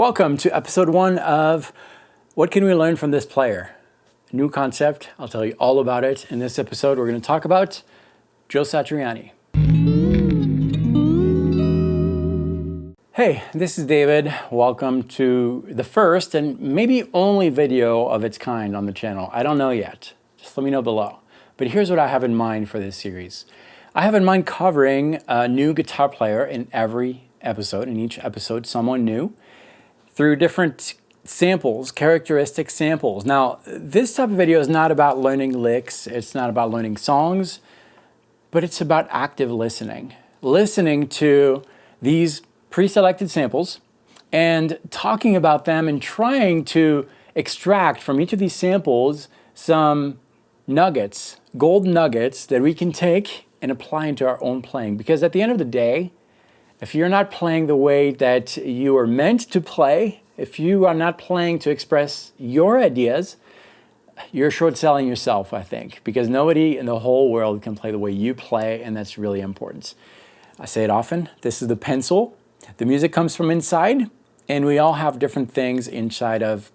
Welcome to episode 1 of What Can We Learn from This Player? New concept, I'll tell you all about it. In this episode, we're going to talk about Joe Satriani. Hey, this is David. Welcome to the first and maybe only video of its kind on the channel. I don't know yet. Just let me know below. But here's what I have in mind for this series. I have in mind covering a new guitar player in every episode, in each episode, someone new, through different samples, characteristic samples. Now, this type of video is not about learning licks, it's not about learning songs, but it's about active listening. Listening to these pre-selected samples and talking about them and trying to extract from each of these samples some nuggets, gold nuggets that we can take and apply into our own playing. Because at the end of the day, if you're not playing the way that you are meant to play, if you are not playing to express your ideas, you're short-selling yourself, I think, because nobody in the whole world can play the way you play, and that's really important. I say it often, this is the pencil. The music comes from inside, and we all have different things inside of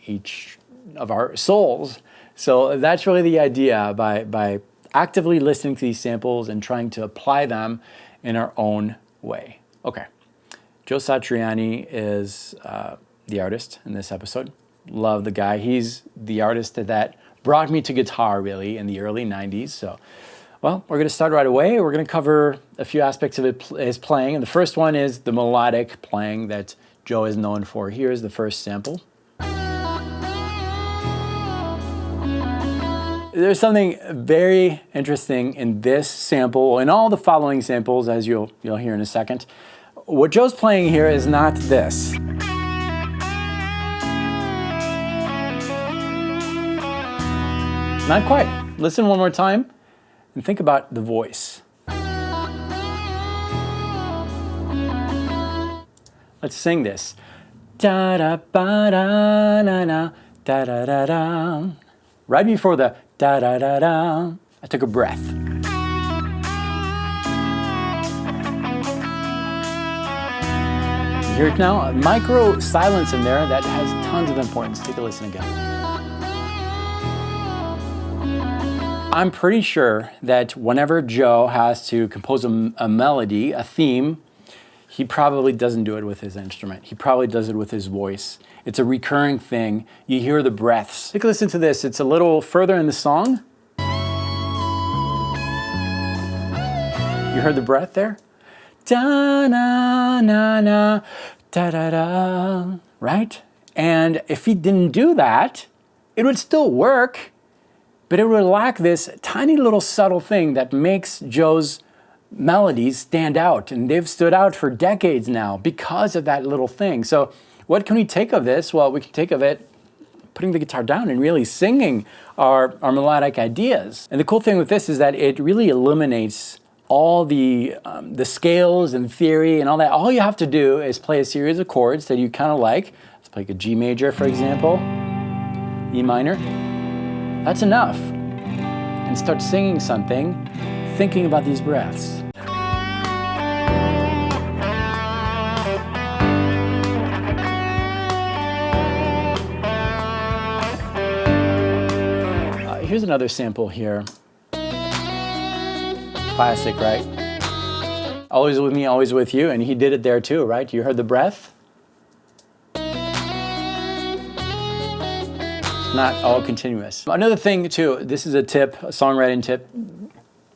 each of our souls. So that's really the idea by actively listening to these samples and trying to apply them in our own way. Okay, Joe Satriani is the artist in this episode. Love the guy. He's the artist that brought me to guitar really in the early 90s. So, well, we're gonna start right away. We're gonna cover a few aspects of his playing. And the first one is the melodic playing that Joe is known for. Here's the first sample. There's something very interesting in this sample and all the following samples, as you'll hear in a second. What Joe's playing here is not this. Not quite. Listen one more time and think about the voice. Let's sing this. Da da ba da na na da da da da. Right before the da-da-da-da, I took a breath. You hear it now? A micro silence in there that has tons of importance. Take a listen again. I'm pretty sure that whenever Joe has to compose a melody, a theme, he probably doesn't do it with his instrument. He probably does it with his voice. It's a recurring thing. You hear the breaths. Take a listen to this. It's a little further in the song. You heard the breath there? Da-na-na-na, da-da-da, right? And if he didn't do that, it would still work, but it would lack this tiny little subtle thing that makes Joe's melodies stand out. And they've stood out for decades now because of that little thing. So what can we take of this? Well, we can take of it putting the guitar down and really singing our melodic ideas. And the cool thing with this is that it really eliminates all the scales and theory and all that. All you have to do is play a series of chords that you kind of like. Let's play a G major, for example, E minor. That's enough. And start singing something, thinking about these breaths. Here's another sample here. Classic, right? Always with me, always with you. And he did it there too, right? You heard the breath? Not all continuous. Another thing too, this is a tip, a songwriting tip.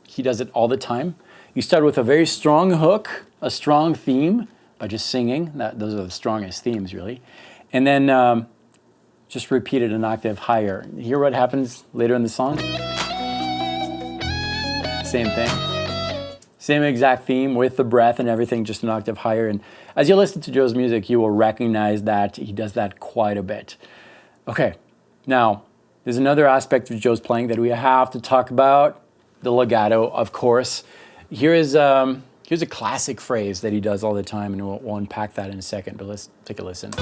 He does it all the time. You start with a very strong hook, a strong theme by just singing. Those are the strongest themes really. And then just repeat it an octave higher. Hear what happens later in the song? Same thing. Same exact theme with the breath and everything, just an octave higher. And as you listen to Joe's music, you will recognize that he does that quite a bit. Okay, now there's another aspect of Joe's playing that we have to talk about, the legato, of course. Here's a classic phrase that he does all the time, and we'll unpack that in a second, but let's take a listen.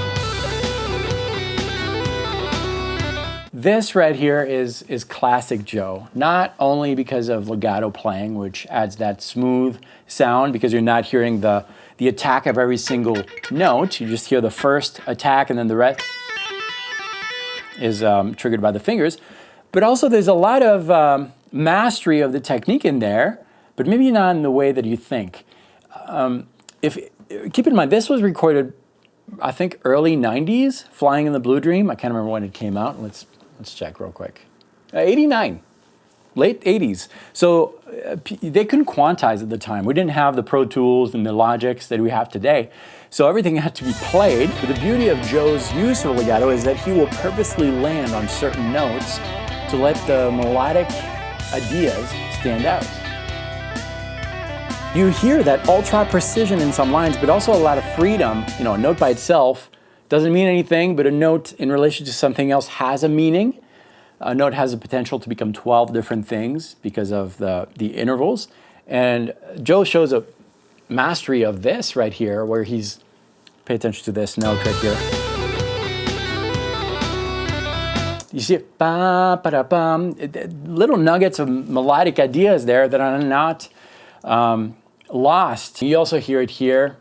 This right here is classic Joe, not only because of legato playing, which adds that smooth sound because you're not hearing the the attack of every single note. You just hear the first attack and then the rest is triggered by the fingers. But also there's a lot of mastery of the technique in there, but maybe not in the way that you think. Keep in mind, this was recorded, I think, early 90s, Flying in the Blue Dream. I can't remember when it came out. Let's check real quick. 89, late 80s. So they couldn't quantize at the time. We didn't have the Pro Tools and the Logics that we have today. So everything had to be played. But the beauty of Joe's use of legato is that he will purposely land on certain notes to let the melodic ideas stand out. You hear that ultra precision in some lines, but also a lot of freedom. You know, a note by itself doesn't mean anything, but a note in relation to something else has a meaning. A note has the potential to become 12 different things because of the intervals. And Joe shows a mastery of this right here, where he's, pay attention to this note right here. You see it, ba, ba, da, bum, little nuggets of melodic ideas there that are not lost. You also hear it here.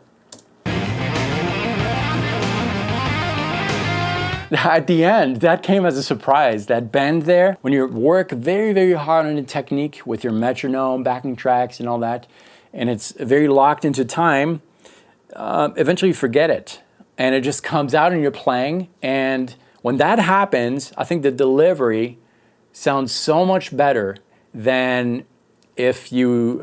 At the end, that came as a surprise. That bend there, when you work very, very hard on the technique with your metronome, backing tracks and all that, and it's very locked into time, eventually you forget it. And it just comes out in your playing. And when that happens, I think the delivery sounds so much better than if you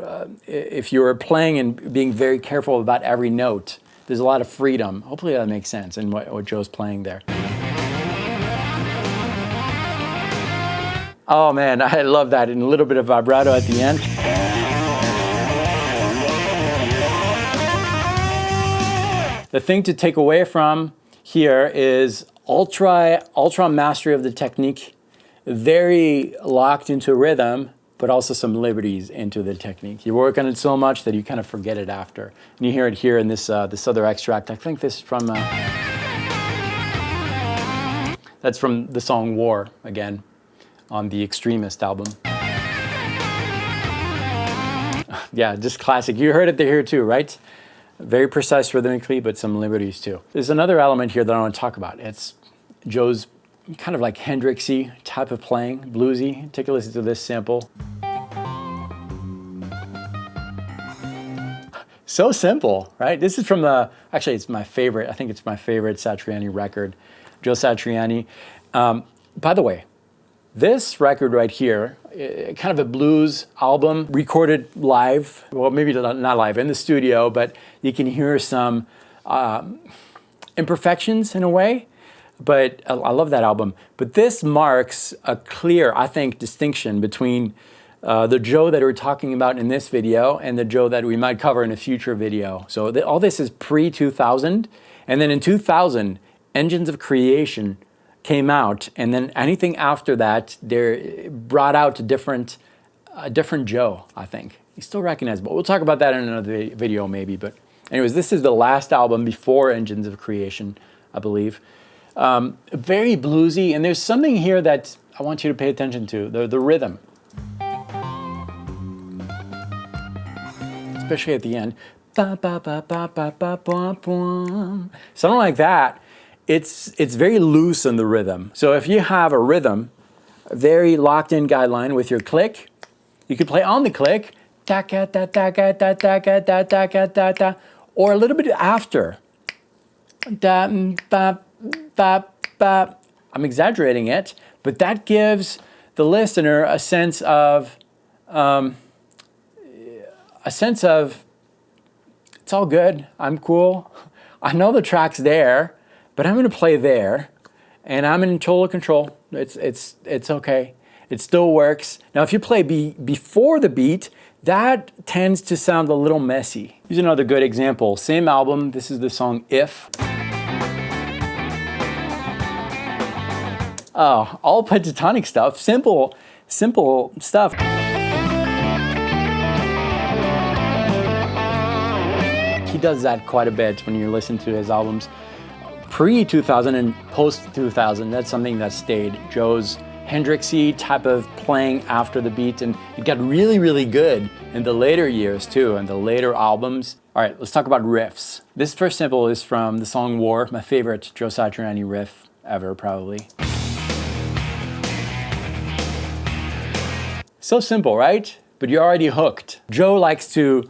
were playing and being very careful about every note. There's a lot of freedom. Hopefully that makes sense in what Joe's playing there. Oh man, I love that, and a little bit of vibrato at the end. The thing to take away from here is ultra mastery of the technique, very locked into rhythm, but also some liberties into the technique. You work on it so much that you kind of forget it after. And you hear it here in this other extract. I think this is from, that's from the song War, again, on the Extremist album. Yeah, just classic. You heard it here too, right? Very precise rhythmically, but some liberties too. There's another element here that I want to talk about. It's Joe's kind of like Hendrix-y type of playing, bluesy. Take a listen to this sample. So simple, right? This is from actually it's my favorite, I think it's my favorite Satriani record, Joe Satriani. By the way, this record right here, kind of a blues album, recorded live, well maybe not live, in the studio, but you can hear some imperfections in a way, but I love that album. But this marks a clear, I think, distinction between the Joe that we're talking about in this video and the Joe that we might cover in a future video. So all this is pre-2000, and then in 2000, Engines of Creation came out, and then anything after that, they're brought out a different Joe, I think. He's still recognizable. We'll talk about that in another video maybe, but anyways, this is the last album before Engines of Creation, I believe. Very bluesy, and there's something here that I want you to pay attention to, the rhythm. Especially at the end. Something like that. It's very loose in the rhythm. So if you have a rhythm, a very locked in guideline with your click, you could play on the click, or a little bit after. I'm exaggerating it, but that gives the listener a sense of it's all good, I'm cool, I know the track's there, but I'm going to play there, and I'm in total control. It's okay. It still works. Now, if you play before the beat, that tends to sound a little messy. Here's another good example. Same album. This is the song If. Oh, all pentatonic stuff. Simple stuff. He does that quite a bit when you listen to his albums. Pre-2000 and post-2000, that's something that stayed. Joe's Hendrix-y type of playing after the beat, and it got really, really good in the later years too, and the later albums. All All right, let's talk about riffs. This first sample is from the song War, my favorite Joe Satriani riff ever, probably. So simple, right? But you're already hooked. Joe likes to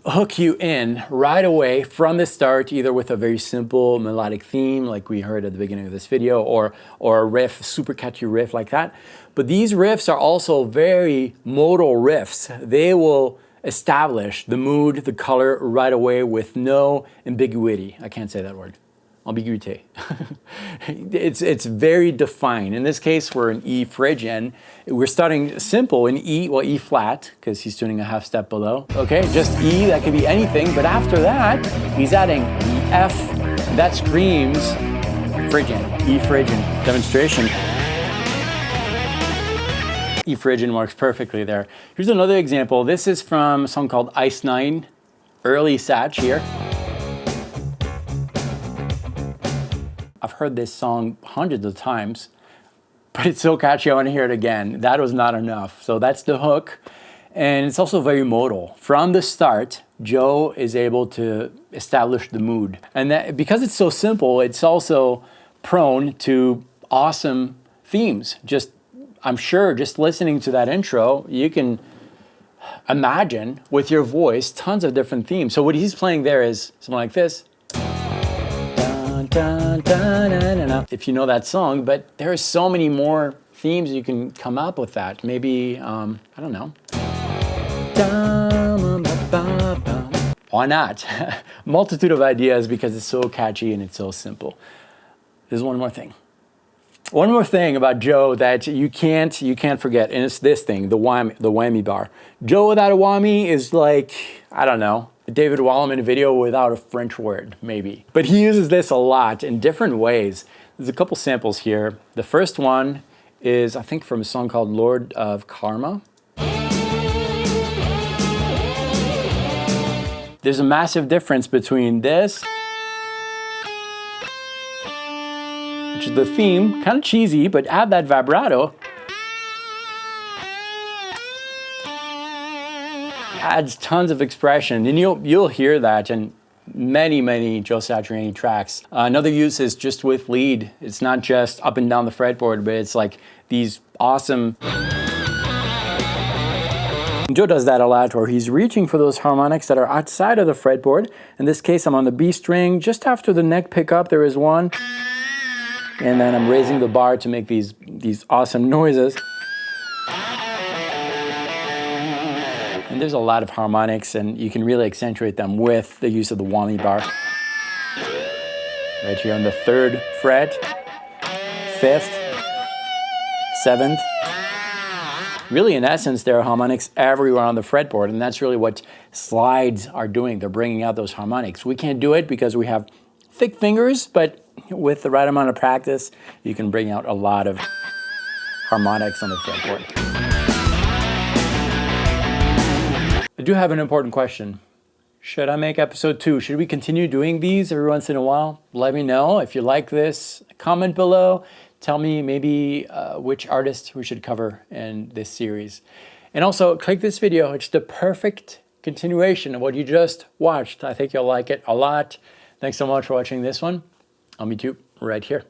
hook you in right away from the start, either with a very simple melodic theme like we heard at the beginning of this video, or a riff, super catchy riff like that. But these riffs are also very modal riffs. They will establish the mood, the color right away with no ambiguity. I can't say that word. Ambiguité. It's very defined. In this case, we're in E Phrygian. We're starting simple in E, well, E flat, because he's tuning a half step below. Okay, just E, that could be anything, but after that, he's adding E F. That screams Phrygian, E Phrygian demonstration. E Phrygian works perfectly there. Here's another example. This is from a song called Ice 9, early Sat here. I've heard this song hundreds of times, but it's so catchy, I want to hear it again. That was not enough. So that's the hook. And it's also very modal. From the start, Joe is able to establish the mood. And that, because it's so simple, it's also prone to awesome themes. I'm sure just listening to that intro, you can imagine with your voice tons of different themes. So what he's playing there is something like this. Dun, dun, dun, dun, dun. If you know that song, but there are so many more themes you can come up with that. Maybe, I don't know. Why not? Multitude of ideas because it's so catchy and it's so simple. There's one more thing. One more thing about Joe that you can't forget, and it's this thing, the whammy bar. Joe without a whammy is like, I don't know, a David Walliman video without a French word, maybe. But he uses this a lot in different ways. There's a couple samples here. The first one is, I think, from a song called Lord of Karma. There's a massive difference between this, which is the theme, kind of cheesy, but add that vibrato. Adds tons of expression, and you'll hear that in many Joe Satriani tracks. Another use is just with lead. It's not just up and down the fretboard, but it's like these awesome... Joe does that a lot, where he's reaching for those harmonics that are outside of the fretboard. In this case, I'm on the B string. Just after the neck pickup, there is one. And then I'm raising the bar to make these awesome noises. And there's a lot of harmonics, and you can really accentuate them with the use of the whammy bar. Right here on the 3rd fret, 5th, 7th. Really, in essence, there are harmonics everywhere on the fretboard, and that's really what slides are doing. They're bringing out those harmonics. We can't do it because we have thick fingers, but with the right amount of practice, you can bring out a lot of harmonics on the fretboard. I do have an important question. Should I make episode 2? Should we continue doing these every once in a while? Let me know if you like this. Comment below. Tell me maybe which artist we should cover in this series. And also, click this video. It's the perfect continuation of what you just watched. I think you'll like it a lot. Thanks so much for watching this one. I'll meet you right here.